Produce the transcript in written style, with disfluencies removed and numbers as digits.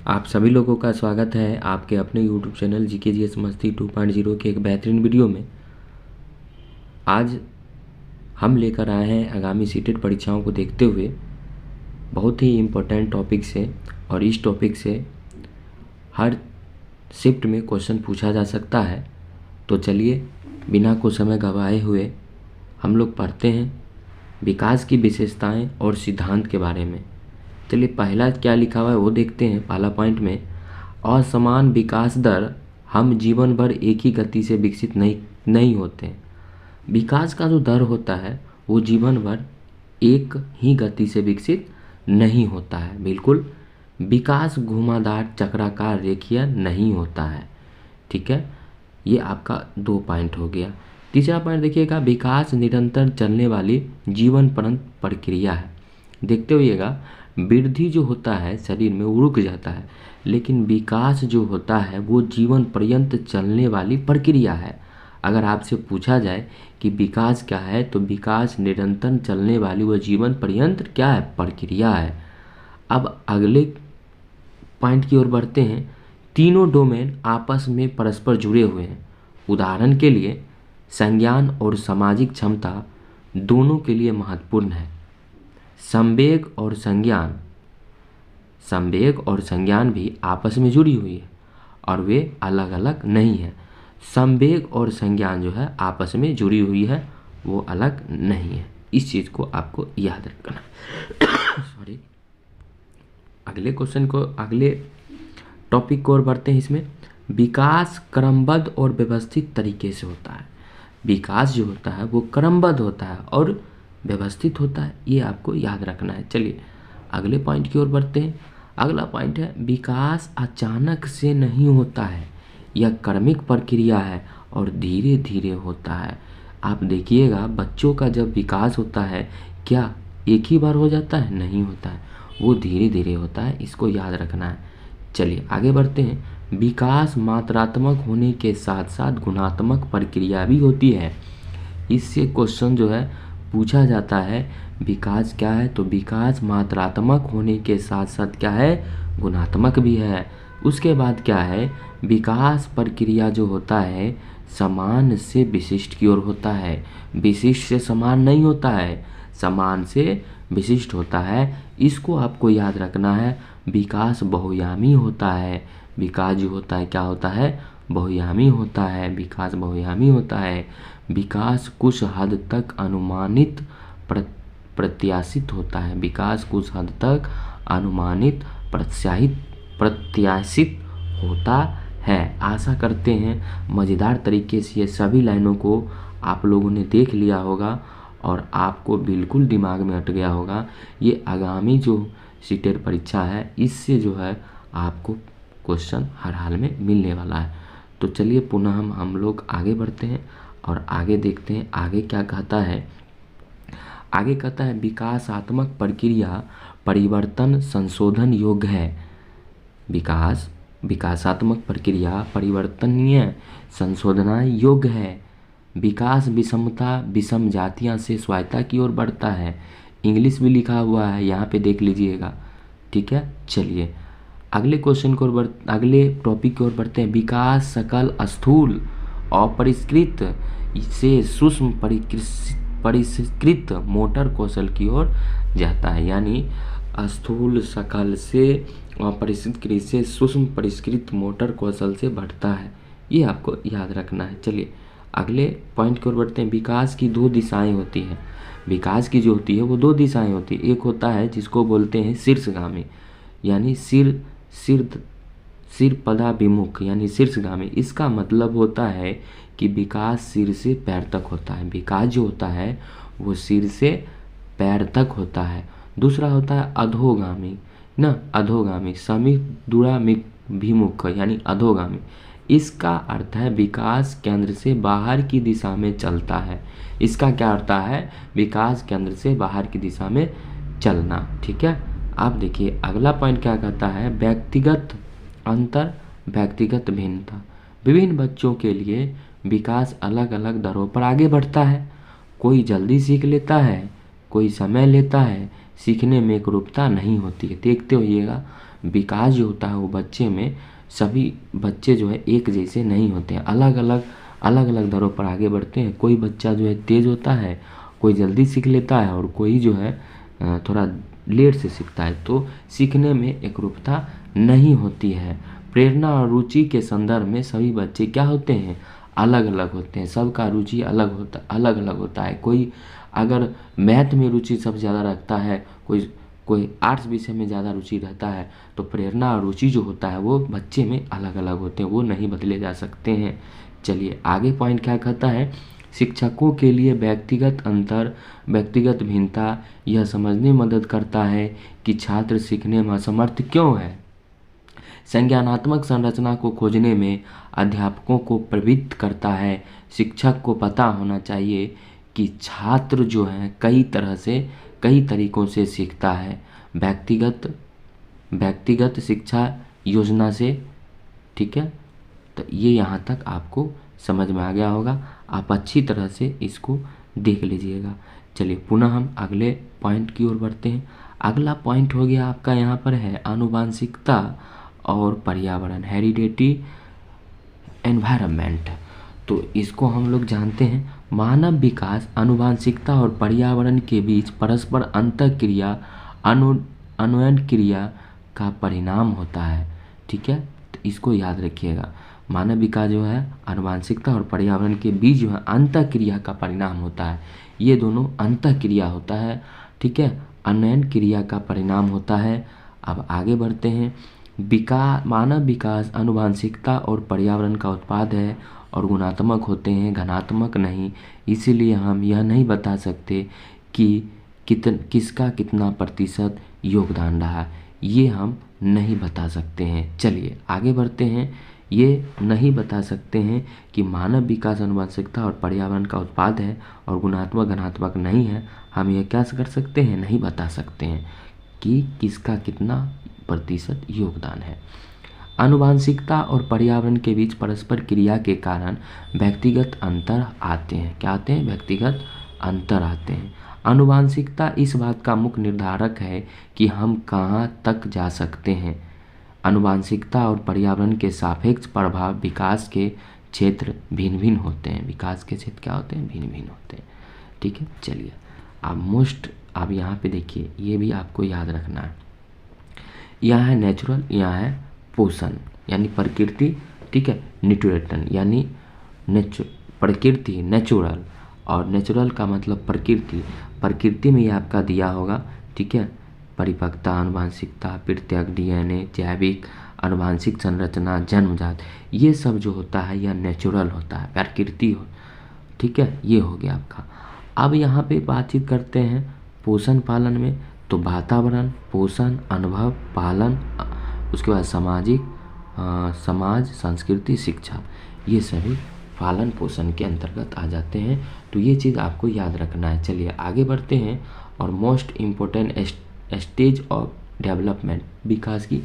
आप सभी लोगों का स्वागत है आपके अपने YouTube चैनल जीके जीएस मस्ती 2.0 के एक बेहतरीन वीडियो में। आज हम लेकर आए हैं आगामी सीटेट परीक्षाओं को देखते हुए बहुत ही इम्पोर्टेंट टॉपिक से, और इस टॉपिक से हर शिफ्ट में क्वेश्चन पूछा जा सकता है। तो चलिए बिना कुछ समय गंवाए हुए हम लोग पढ़ते हैं विकास की विशेषताएं और सिद्धांत के बारे में। चलिए पहला क्या लिखा हुआ है वो देखते हैं। पहला पॉइंट में, असमान विकास दर, हम जीवन भर एक ही गति से विकसित नहीं होते हैं। विकास का जो दर होता है वो जीवन भर एक ही गति से विकसित नहीं होता है। बिल्कुल, विकास घुमावदार चक्राकार रेखीय नहीं होता है। ठीक है, ये आपका 2 पॉइंट हो गया। तीसरा पॉइंट देखिएगा, विकास निरंतर चलने वाली जीवन पर्यंत प्रक्रिया है। देखते होइएगा, वृद्धि जो होता है शरीर में वो रुक जाता है, लेकिन विकास जो होता है वो जीवन पर्यंत चलने वाली प्रक्रिया है। अगर आपसे पूछा जाए कि विकास क्या है, तो विकास निरंतर चलने वाली वो जीवन पर्यंत क्या है, प्रक्रिया है। अब अगले पॉइंट की ओर बढ़ते हैं। तीनों डोमेन आपस में परस्पर जुड़े हुए हैं। उदाहरण के लिए संज्ञान और सामाजिक क्षमता दोनों के लिए महत्वपूर्ण है। संवेग और संज्ञान भी आपस में जुड़ी हुई है और वे अलग अलग नहीं है। संवेग और संज्ञान जो है आपस में जुड़ी हुई है, वो अलग नहीं है। इस चीज़ को आपको याद रखना। सॉरी, अगले टॉपिक को और बढ़ते हैं। इसमें विकास क्रमबद्ध और व्यवस्थित तरीके से होता है। विकास जो होता है वो क्रमबद्ध होता है और व्यवस्थित होता है, ये आपको याद रखना है। चलिए अगले पॉइंट की ओर बढ़ते हैं। अगला पॉइंट है, विकास अचानक से नहीं होता है, यह क्रमिक प्रक्रिया है और धीरे धीरे होता है। आप देखिएगा, बच्चों का जब विकास होता है क्या एक ही बार हो जाता है? नहीं होता है, वो धीरे धीरे होता है। इसको याद रखना है। चलिए आगे बढ़ते हैं। विकास मात्रात्मक होने के साथ साथ गुणात्मक प्रक्रिया भी होती है। इससे क्वेश्चन जो है पूछा जाता है, विकास क्या है? तो विकास मात्रात्मक होने के साथ साथ क्या है, गुणात्मक भी है। उसके बाद क्या है, विकास प्रक्रिया जो होता है समान से विशिष्ट की ओर होता है। विशिष्ट से समान नहीं होता है, समान से विशिष्ट होता है। इसको आपको याद रखना है। विकास बहुयामी होता है। विकास जो होता है क्या होता है, बहुयामी होता है। विकास बहुयामी होता है। विकास कुछ हद तक अनुमानित प्रत्याशित होता है। विकास कुछ हद तक अनुमानित प्रत्याशित होता है। आशा करते हैं मज़ेदार तरीके से ये सभी लाइनों को आप लोगों ने देख लिया होगा और आपको बिल्कुल दिमाग में अट गया होगा। ये आगामी जो सीटेट परीक्षा है इससे जो है आपको क्वेश्चन हर हाल में मिलने वाला है। तो चलिए पुनः हम लोग आगे बढ़ते हैं और आगे देखते हैं आगे क्या कहता है। आगे कहता है, विकासात्मक प्रक्रिया परिवर्तन संशोधन योग्य है। विकासात्मक प्रक्रिया परिवर्तनीय संशोधन योग्य है। विकास विषमता विषम जातियां से स्वायत्ता की ओर बढ़ता है। इंग्लिश भी लिखा हुआ है, यहाँ पे देख लीजिएगा। ठीक है, चलिए अगले टॉपिक की ओर बढ़ते हैं। विकास सकल स्थूल अपरिष्कृत से सूक्ष्म परिष्कृत मोटर कौशल की ओर जाता है। यानी स्थूल सकल से अपरिष्कृत से सूक्ष्म परिष्कृत मोटर कौशल से बढ़ता है, ये आपको याद रखना है। चलिए अगले पॉइंट की ओर बढ़ते हैं। विकास की 2 दिशाएं होती हैं। विकास की जो होती है वो 2 दिशाएं होती है। एक होता है जिसको बोलते हैं शीर्षगामी, यानी सिर पदाभिमुख यानी शीर्षगामी। इसका मतलब होता है कि विकास सिर से पैर तक होता है। विकास जो होता है वो सिर से पैर तक होता है। दूसरा होता है अधोगामी अधोगामी समीप यानी अधोगामी। इसका अर्थ है विकास केंद्र से बाहर की दिशा में चलता है। इसका क्या अर्थ है, विकास केंद्र से बाहर की दिशा में चलना। ठीक है, आप देखिए अगला पॉइंट क्या कहता है, व्यक्तिगत अंतर व्यक्तिगत भिन्नता। विभिन्न बच्चों के लिए विकास अलग अलग दरों पर आगे बढ़ता है। कोई जल्दी सीख लेता है, कोई समय लेता है। सीखने में एकरूपता नहीं होती है। देखते होइएगा विकास जो होता है वो बच्चे में, सभी बच्चे जो है एक जैसे नहीं होते हैं, अलग अलग दरों पर आगे बढ़ते हैं। कोई बच्चा जो है तेज़ होता है, कोई जल्दी सीख लेता है और कोई जो है थोड़ा लेट से सीखता है। तो सीखने में एकरूपता नहीं होती है। प्रेरणा और रुचि के संदर्भ में सभी बच्चे क्या होते हैं, अलग अलग होते हैं। सबका रुचि अलग अलग होता है। कोई अगर मैथ में रुचि सबसे ज़्यादा रखता है, कोई आर्ट्स विषय में ज़्यादा रुचि रहता है, तो प्रेरणा और रुचि जो होता है वो बच्चे में अलग अलग होते हैं, वो नहीं बदले जा सकते हैं। चलिए आगे पॉइंट क्या कहता है, शिक्षकों के लिए व्यक्तिगत अंतर, व्यक्तिगत भिन्नता यह समझने में मदद करता है कि छात्र सीखने में असमर्थ क्यों है। संज्ञानात्मक संरचना को खोजने में अध्यापकों को प्रवृत्त करता है। शिक्षक को पता होना चाहिए कि छात्र जो है कई तरीकों से सीखता है। व्यक्तिगत शिक्षा योजना से, ठीक है। तो ये यहाँ तक आपको समझ में आ गया होगा। आप अच्छी तरह से इसको देख लीजिएगा। चलिए पुनः हम अगले पॉइंट की ओर बढ़ते हैं। अगला पॉइंट हो गया आपका यहाँ पर है आनुवांशिकता और पर्यावरण, हेरिडिटी एनवायरनमेंट। तो इसको हम लोग जानते हैं, मानव विकास आनुवांशिकता और पर्यावरण के बीच परस्पर अंतःक्रिया अन्वयन क्रिया का परिणाम होता है, ठीक है। तो इसको याद रखिएगा, मानव विकास जो है आनुवांशिकता और पर्यावरण के बीच जो है अंतःक्रिया का परिणाम होता है। ये दोनों अंतःक्रिया होता है, ठीक है, अन्वयन क्रिया का परिणाम होता है। अब आगे बढ़ते हैं। मानव विकास आनुवांशिकता और पर्यावरण का उत्पाद है और गुणात्मक होते हैं, घनात्मक नहीं। इसीलिए हम यह नहीं बता सकते कि किसका कितना प्रतिशत योगदान रहा, ये हम नहीं बता सकते हैं। चलिए आगे बढ़ते हैं। ये नहीं बता सकते हैं कि मानव विकास आनुवांशिकता और पर्यावरण का उत्पाद है और गुणात्मक घनात्मक नहीं है। हम यह क्या कर सकते हैं, नहीं बता सकते हैं कि किसका कितना प्रतिशत योगदान है। आनुवांशिकता और पर्यावरण के बीच परस्पर क्रिया के कारण व्यक्तिगत अंतर आते हैं। क्या आते हैं, व्यक्तिगत अंतर आते हैं। आनुवांशिकता इस बात का मुख्य निर्धारक है कि हम कहाँ तक जा सकते हैं। आनुवांशिकता और पर्यावरण के सापेक्ष प्रभाव विकास के क्षेत्र भिन्न भिन्न होते हैं। विकास के क्षेत्र क्या होते हैं, भिन्न भिन्न होते हैं, ठीक है। चलिए अब यहाँ पे देखिए, ये भी आपको याद रखना है। यहाँ है नेचुरल, यहाँ है पोषण यानी प्रकृति, ठीक है। न्यूट्रिएंट यानी प्रकृति, नेचुरल, और नेचुरल का मतलब प्रकृति में ये आपका दिया होगा, ठीक है। परिपक्वता, आनुवांशिकता, प्रत्येक डीएनए, जैविक, आनुवांशिक संरचना, जन्मजात, ये सब जो होता है यह नेचुरल होता है, प्रकृति हो, ठीक है। ये हो गया आपका। अब यहाँ पे बातचीत करते हैं पोषण पालन में। तो वातावरण, पोषण, अनुभव, पालन, उसके बाद समाज, संस्कृति, शिक्षा, ये सभी पालन पोषण के अंतर्गत आ जाते हैं। तो ये चीज़ आपको याद रखना है। चलिए आगे बढ़ते हैं। और most important stage of development, विकास की